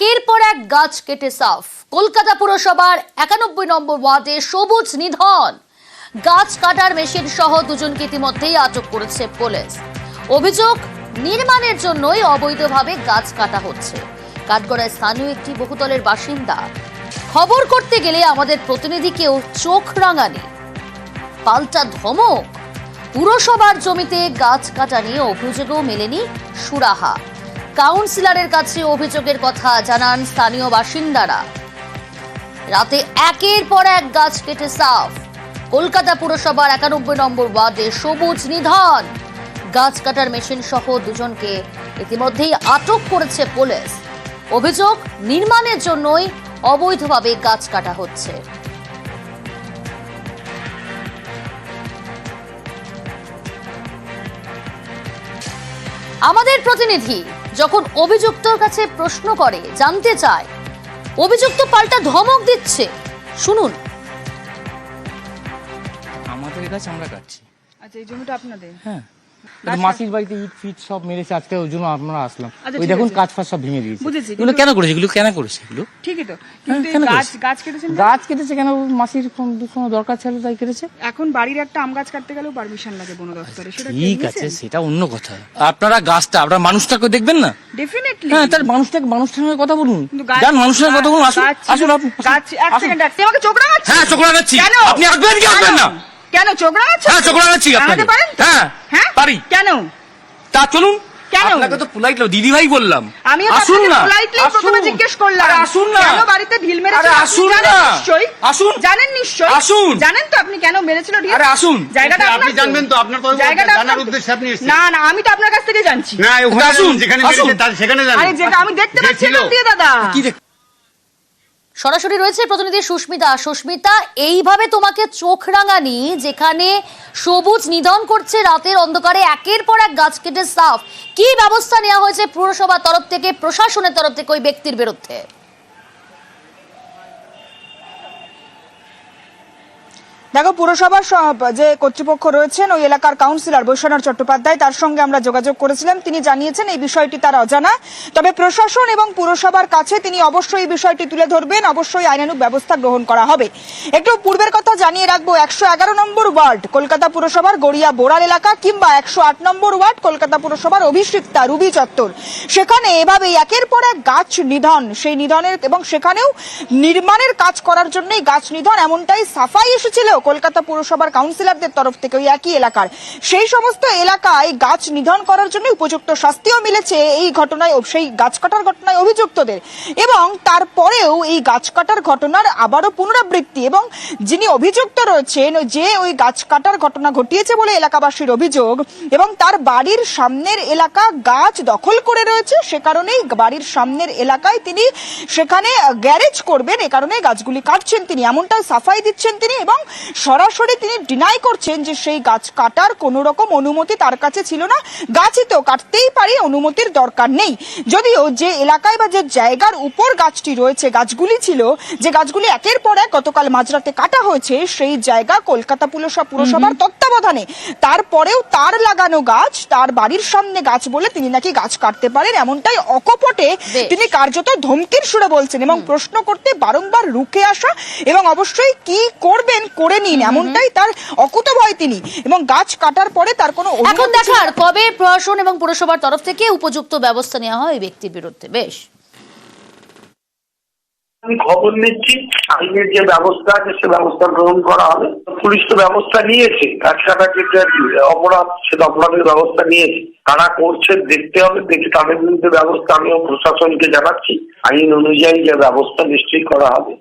একের পর এক গাছ কেটে সাফ। কলকাতা পুরসভার 91 নম্বর ওয়ার্ডে সবুজ নিধন। গাছ কাটার মেশিন সহ দুজনকে ইতিমধ্যেই আটক করেছে পুলিশ। অভিযোগ, নির্মাণের জন্যই অবৈধভাবে গাছ কাটা হচ্ছে। কাঠগড়ায় স্থানীয় একটি বহুতলের বাসিন্দা। খবর করতে গেলে আমাদের প্রতিনিধিকেও চোখ রাঙানি। পাল্টা ধমক। পুরসভার জমিতে গাছ কাটা নিয়ে অভিযোগও মেলেনি সুরাহা। কাউন্সিলরের কাছে অভিযোগের কথা জানান স্থানীয় বাসিন্দারা। রাতে একের পর এক গাছ কেটে সাফ। কলকাতা পুরসভার 91 নম্বর ওয়ার্ডে সবুজ নিধন। গাছ কাটার মেশিন সহ দুজনকে ইতিমধ্যেই আটক করেছে পুলিশ। অভিযোগ, নির্মাণের জন্যই অবৈধভাবে গাছ কাটা হচ্ছে। আমাদের প্রতিনিধি যখন অভিযুক্তর কাছে প্রশ্ন করে, জানতে চায়, অভিযুক্ত পাল্টা ধমক দিচ্ছে। শুনুন। আমাদের গাছ আমরা কাটছি। আচ্ছা, এই জমিটা আপনাদের? হ্যাঁ, মাসির বাড়িতে ইট ফিট সব মেরেছে আজকে, ওই জন্য আমরা আসলাম। আচ্ছা, ওই দেখুন কাঠ ফাট সব ভেঙে দিয়েছে। বুঝেছি, এগুলো কেন করেছে? এগুলো কেন করেছে? এগুলো ঠিকই তো, কিন্তু এই গাছ কেটেছেন। গাছ কেটেছে কেন? মাসির কোনো দরকার ছিল তাই কেটেছে। এখন বাড়ির একটা আম গাছ কাটতে গেলেও পারমিশন লাগে বন দপ্তরে, সেটা ঠিক আছে, সেটা অন্য কথা। আপনারা গাছটা, আপনারা মানুষটাকে দেখবেন না? ডেফিনেটলি। হ্যাঁ, তার মানুষটার সঙ্গে কথা বলুন। যান মানুষের সঙ্গে কথা বলুন। আসুন আসুন আপনি। গাছ এক সেকেন্ড, আপনি আমাকে চোখ রাঙাচ্ছেন? হ্যাঁ, চোখ রাঙাচ্ছি। আপনি আসবেন কি আসবেন না? কেন চোখ রাঙাচ্ছেন? হ্যাঁ, চোখ রাঙাচ্ছি আপনাকে। পারেন? হ্যাঁ হ্যাঁ পারি। কেন? তা চলুন। কেন? আপনাকে তো পোলাইটলি দিদি ভাই বললাম। আমি আসুন না, পোলাইটলি প্রথমে জিজ্ঞেস করলাম। আরে আসুন না। কেন বাড়িতে ঢিল মেরেছিল? আরে আসুন না। নিশ্চয়ই আসুন। জানেন, নিশ্চয়ই আসুন। জানেন তো আপনি কেন মেরেছিল ঢিল? আরে আসুন। জায়গাটা আপনি জানবেন তো, আপনার তো জায়গাটা জানার উদ্দেশ্যে আপনি এসেছেন। না না, আমি তো আপনার কাছ থেকে জানছি। না, ওখানে আসুন, যেখানে আসুন। মেরেছে তার সেখানে জানেন। আরে যেটা আমি দেখতে পাচ্ছি ছিল। এখান দিয়ে দাদা। কি দেখ? সরাসরি রয়েছে প্রতিনিধি সুস্মিতা। সুস্মিতা, এইভাবে তোমাকে চোখ রাঙানি, যেখানে সবুজ নিধন করছে রাতের অন্ধকারে একের পর এক গাছ কেটে সাফ, কি ব্যবস্থা নেওয়া হয়েছে পুরসভার তরফ থেকে, প্রশাসনের তরফ থেকে ওই ব্যক্তির বিরুদ্ধে? দেখো, পুরসভার যে কর্তৃপক্ষ রয়েছেন, ওই এলাকার কাউন্সিলর বৈশ্বনাথ চট্টোপাধ্যায়, তার সঙ্গে আমরা যোগাযোগ করেছিলাম। তিনি জানিয়েছেন এই বিষয়টি তার অজানা, তবে প্রশাসন এবং পুরসভার কাছে তিনি অবশ্যই এই বিষয়টি তুলে ধরবেন, অবশ্যই আইনানুগ ব্যবস্থা গ্রহণ করা হবে। একটু পূর্বের কথা জানিয়ে রাখবো, 111 নম্বর ওয়ার্ড কলকাতা পুরসভার গড়িয়া বোড়াল এলাকা, কিংবা 108 নম্বর ওয়ার্ড কলকাতা পুরসভার অভিষিক্তা রুবি চত্বর, সেখানে এভাবেই একের পর এক গাছ নিধন, সেই নিধনের এবং সেখানেও নির্মাণের কাজ করার জন্যই গাছ নিধন, এমনটাই সাফাই এসেছিল কলকাতা পুরসভার কাউন্সিলরদের তরফ থেকে ওই একই এলাকার। সেই সমস্ত এলাকায় গাছ নিধন করার জন্য উপযুক্ত শাস্তিও মিলেছে এই ঘটনায়, সেই গাছ কাটার ঘটনায় অভিযুক্তদের। এবং তারপরেও এই গাছ কাটার ঘটনার আবারও পুনরাবৃত্তি, এবং যিনি অভিযুক্ত রয়েছেন, যে ওই গাছ কাটার ঘটনা ঘটিয়েছে বলে এলাকাবাসীর অভিযোগ, এবং তার বাড়ির সামনের এলাকা গাছ দখল করে রয়েছে, সে কারণেই বাড়ির সামনের এলাকায় তিনি সেখানে গ্যারেজ করবেন, এ কারণে গাছগুলি কাটছেন তিনি, এমনটাই সাফাই দিচ্ছেন তিনি। এবং সরাসরি তিনি ডিনাই করছেন যে সেই গাছ কাটার কোন রকম অনুমতি তার কাছে ছিল না, গাছই তো কাটতেই পারি, অনুমতির দরকার নেই। যদিও যে এলাকায় বা যে জায়গার উপর গাছটি রয়েছে, গাছগুলি ছিল, যে গাছগুলি একের পর এক গতকাল মাঝরাতে কাটা হয়েছে, সেই জায়গা কলকাতা পুরসভার তত্ত্বাবধানে। তারপরেও তার লাগানো গাছ, তার বাড়ির সামনে গাছ বলে তিনি নাকি গাছ কাটতে পারেন, এমনটাই অকপটে তিনি কার্যত ধমকির সুরে বলছেন, এবং প্রশ্ন করতে বারংবার রুখে আসা, এবং অবশ্যই কি করবেন করে নিন, এমনটাই তার অকুতভয় তিনি। এবং গাছ কাটার পরে তার কোনো এখন দেখার কবে প্রশাসন এবং পুরসভার তরফ থেকে উপযুক্ত ব্যবস্থা নেওয়া হয় এই ব্যক্তির বিরুদ্ধে। বেশ, আমি খবর নিচ্ছি, আইনের যে ব্যবস্থা আছে সে ব্যবস্থা গ্রহণ করা হবে। পুলিশ তো ব্যবস্থা নিয়েছে, গাছ কাটা যেটা অপরাধ, সেটা অপরাধের ব্যবস্থা নিয়েছে। কারা করছে দেখতে হবে, দেখে তাদের বিরুদ্ধে ব্যবস্থা আমিও প্রশাসনকে জানাচ্ছি। আইন অনুযায়ী যে ব্যবস্থা নিশ্চয়ই করা হবে।